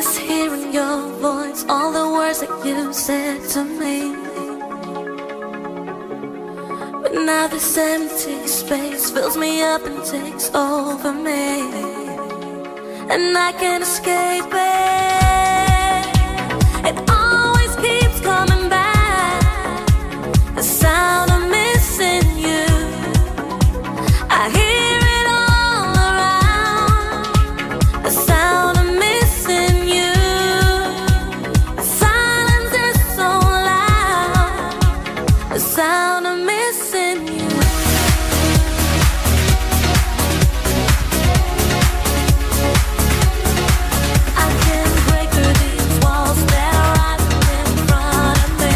miss hearing your voice, all the words that you said to me. But now this empty space fills me up and takes over me, and I can't escape it. It always keeps coming back, the sound of missing you. I hear it all around, the sound of missing you. The silence is so loud, the sound of missing you. I can't break through these walls that are right in front of me,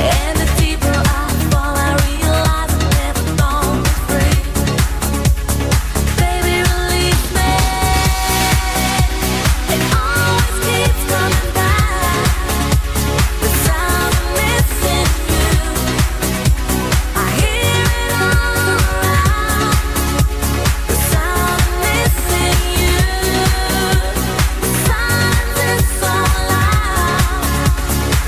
and the deeper I fall, I realize I've never known me free. Baby, release me. It always keeps coming back, the sound of missing you. I hear it all around, the sound of missing you. The silence is so loud,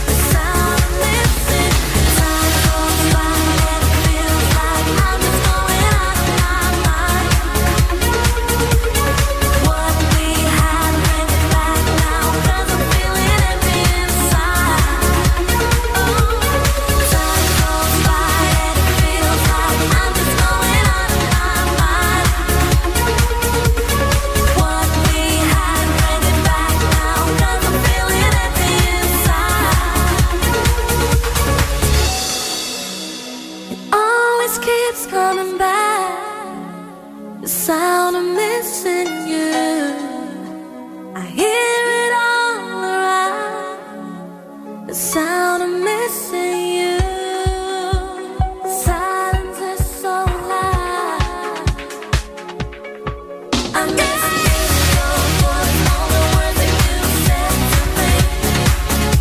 the sound of missing. Time goes by and it feels like I'm just going out of my mind. What we had, bring it back now, 'cause I'm feeling empty inside. Time goes by and it feels like I'm just going out of my mind. What we had, bring it back now, 'cause I'm feeling empty inside. It always keeps coming back, the sound of missing you. I hear it all around, the sound of missing you. Silence is so loud. I miss your voice, all the words that you said to me.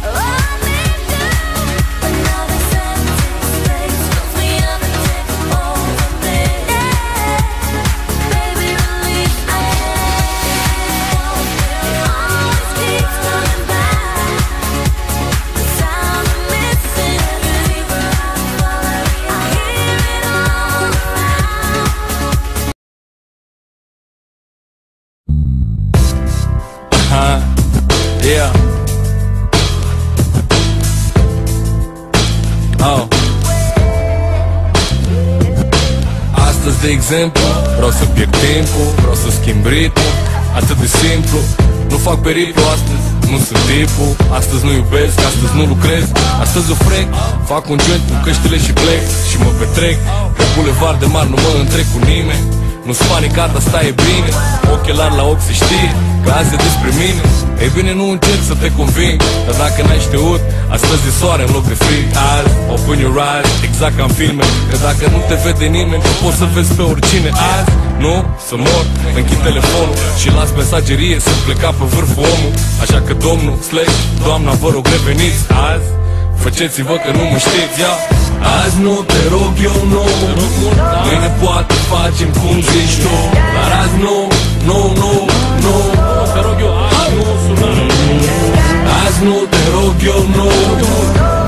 Oh, I need you, but now this empty space fills me up and takes over me. Baby, release me. It always keeps coming back, the sound of missing you. Deeper I fall, I hear it all around. Yeah. Oh. Astăzi, de exemplu, vreau să pierd timpul, vreau să schimb ritmul, atât de simplu. Nu fac periplu astăzi, nu sunt tipul. Astăzi nu iubesc, astăzi nu lucrez, astăzi o frec. Fac un joint cu căștile și plec și mă petrec pe bulevard de mari, nu mă întrec cu nimeni. Nu-s panicat, asta e bine. Ochelari la ochi se știe că azi e despre mine. Ei bine, nu încerc să te conving, dar dacă n-ai știut, astăzi e soare în loc de frig. Azi, open your eyes, exact ca în filme, că dacă nu te vede nimeni, tu poți să vezi pe oricine. Azi, nu, să mor, închid telefonul și las mesagerie să pleca pe vârful omul. Așa că domnul, slash, doamna, vă rog reveniți. Azi, faceți-vă că nu mă știți, ia. Azi nu, te rog eu nu, mâine poate facem cum zici tu, dar azi nu, nu, nu, nu. Te rog eu, azi nu sună. Azi nu, te rog eu nu,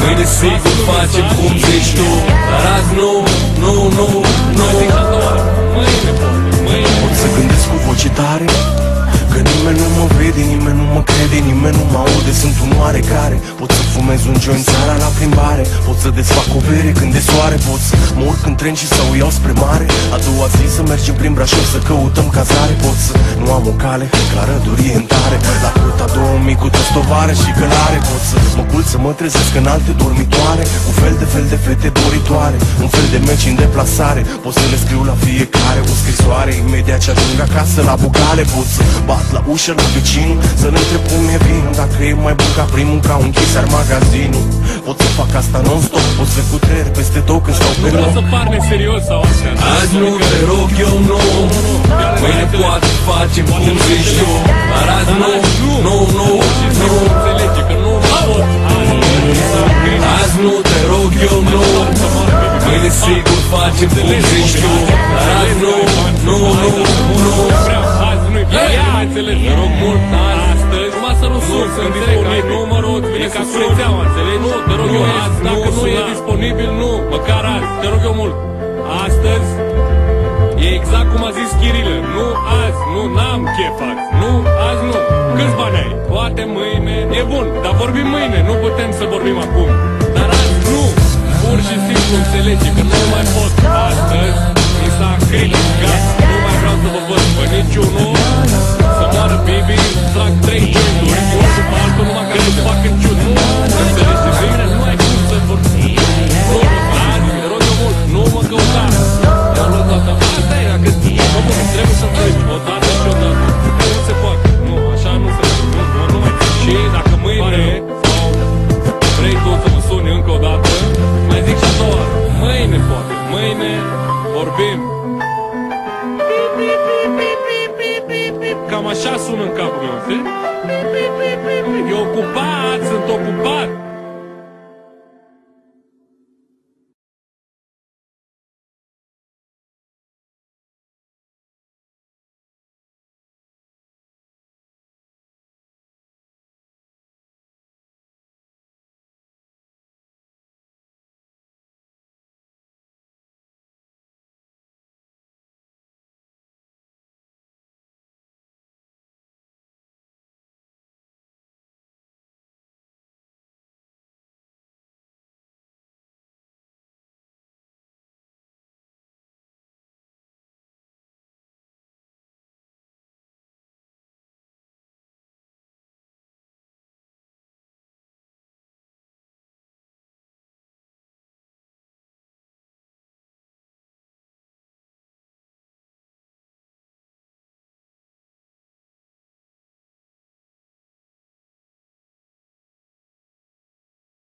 mâine sigur facem cum zici tu, dar azi nu, nu, nu, nu. Pot să gândesc cu voce tare, că nimeni nu mă vede, nimeni nu mă crede, nimeni nu mă aude, sunt un oarecare. Pot să fumez un joint seara la plimbare, pot să desfac o bere când e soare, pot să mă urc în tren și să o iau spre mare. A doua zi să mergem prin Brașov să căutăm cazare, pot să nu am o cale clară de orientare, la curta două micu tăstovare și călare. Pot să mă culc să mă trezesc în alte dormitoare, cu fel de fete doritoare, un fel de meci în deplasare. Pot să le scriu la fiecare o scrisoare, imediat ce ajung acasă la Bugale. Pot să bat la ușă la vecinul, să-l întreb cum e vinul, dacă e mai bun ca primul, ca un chisar magazinul. Pot să fac asta non-stop, pot să cutrer peste tot când stau pe loc. Să par neserios sau astea. Azi nu, te rog eu nu, mâine poate facem cum zici tu, dar azi nu, nu, nu, nu. Înțelege că nu pot. Azi nu, te rog eu nu, mâine sigur facem cum zici tu, dar azi nu, nu, nu, nu. sunt disponibil. Numărul îți vine ca cu rețeaua, înțelegi? Nu, te rog eu, azi, dacă nu e disponibil, nu, măcar azi, te rog eu mult. Astăzi e exact cum a zis Chirilă, nu azi, nu, n-am chef azi, nu, azi nu. Câți bani ai? Poate mâine, e bun, dar vorbim mâine, nu putem să vorbim acum. Dar azi nu, pur și simplu înțelege că nu mai pot. Astăzi mi s-a criticat, nu mai vreau să vă văd pe niciunul. Să moară Bibi, trag 3 jointuri, eu cu altul numai că nu fac în ciut. Înțelegi? Bine, nu ai cum să vorbim. Nu, azi, te rog eu mult, nu mă căuta. I-am luat toată. Asta e, dacă bă, trebuie să treci odată și odată. Nu se poate, nu, așa nu se poate. Nu mai țin. Și dacă mâine sau vrei tu să mă suni încă o dată, mai zic și a doua oară. Mâine poate, mâine vorbim. Cam așa sună în capul meu, știi? E ocupat, sunt ocupat.